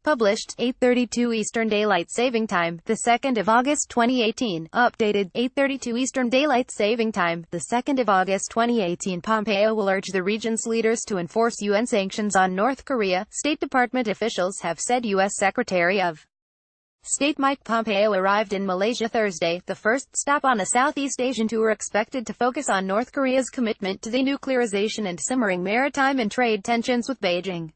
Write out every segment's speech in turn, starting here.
Published, 8:32 Eastern Daylight Saving Time, the 2nd of August 2018. Updated, 8:32 Eastern Daylight Saving Time, the 2nd of August 2018. Pompeo will urge the region's leaders to enforce UN sanctions on North Korea, State Department officials have said. U.S. Secretary of State Mike Pompeo arrived in Malaysia Thursday, the first stop on a Southeast Asian tour expected to focus on North Korea's commitment to denuclearization and simmering maritime and trade tensions with Beijing.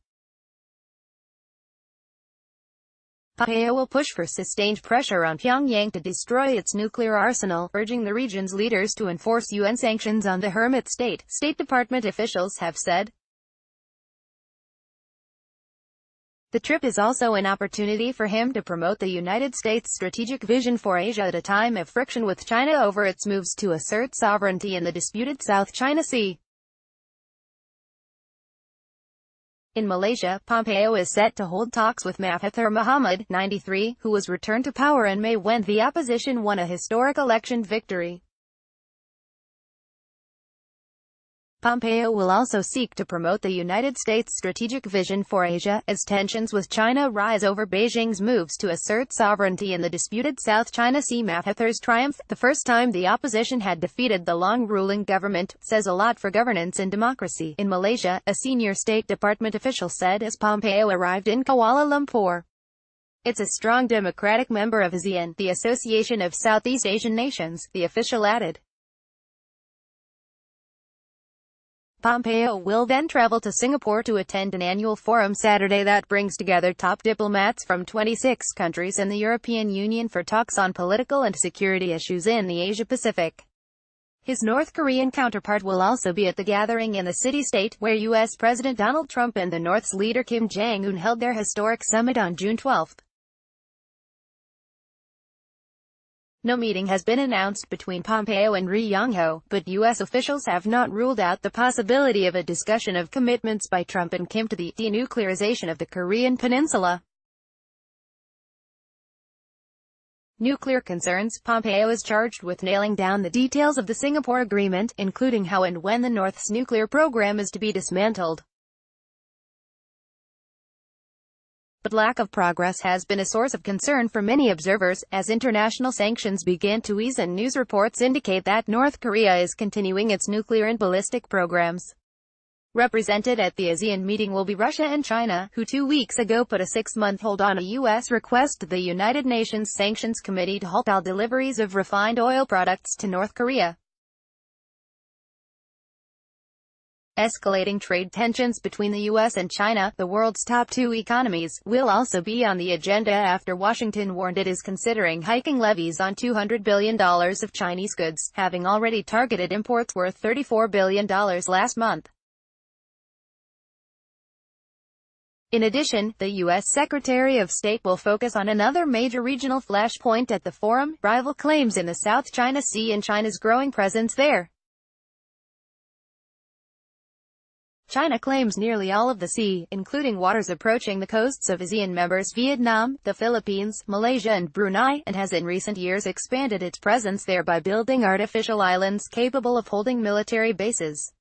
Pompeo will push for sustained pressure on Pyongyang to destroy its nuclear arsenal, urging the region's leaders to enforce UN sanctions on the hermit state, State Department officials have said. The trip is also an opportunity for him to promote the United States' strategic vision for Asia at a time of friction with China over its moves to assert sovereignty in the disputed South China Sea. In Malaysia, Pompeo is set to hold talks with Mahathir Mohamad, 93, who was returned to power in May when the opposition won a historic election victory. Pompeo will also seek to promote the United States' strategic vision for Asia, as tensions with China rise over Beijing's moves to assert sovereignty in the disputed South China Sea. Mahathir's triumph, the first time the opposition had defeated the long-ruling government, says a lot for governance and democracy. In Malaysia, a senior State Department official said as Pompeo arrived in Kuala Lumpur. It's a strong democratic member of ASEAN, the Association of Southeast Asian Nations, the official added. Pompeo will then travel to Singapore to attend an annual forum Saturday that brings together top diplomats from 26 countries and the European Union for talks on political and security issues in the Asia-Pacific. His North Korean counterpart will also be at the gathering in the city-state, where U.S. President Donald Trump and the North's leader Kim Jong-un held their historic summit on June 12. No meeting has been announced between Pompeo and Ri Yong-ho, but U.S. officials have not ruled out the possibility of a discussion of commitments by Trump and Kim to the denuclearization of the Korean Peninsula. Nuclear concerns. Pompeo is charged with nailing down the details of the Singapore Agreement, including how and when the North's nuclear program is to be dismantled. But lack of progress has been a source of concern for many observers, as international sanctions begin to ease and news reports indicate that North Korea is continuing its nuclear and ballistic programs. Represented at the ASEAN meeting will be Russia and China, who 2 weeks ago put a 6-month hold on a U.S. request to the United Nations Sanctions Committee to halt all deliveries of refined oil products to North Korea. Escalating trade tensions between the U.S. and China, the world's top two economies, will also be on the agenda after Washington warned it is considering hiking levies on $200 billion of Chinese goods, having already targeted imports worth $34 billion last month. In addition, the U.S. Secretary of State will focus on another major regional flashpoint at the forum: rival claims in the South China Sea and China's growing presence there. China claims nearly all of the sea, including waters approaching the coasts of ASEAN members Vietnam, the Philippines, Malaysia and Brunei, and has in recent years expanded its presence there by building artificial islands capable of holding military bases.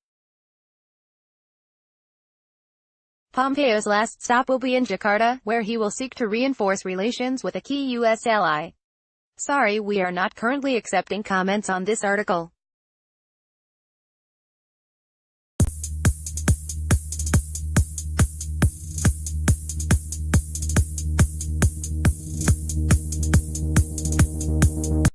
Pompeo's last stop will be in Jakarta, where he will seek to reinforce relations with a key U.S. ally. Sorry, we are not currently accepting comments on this article.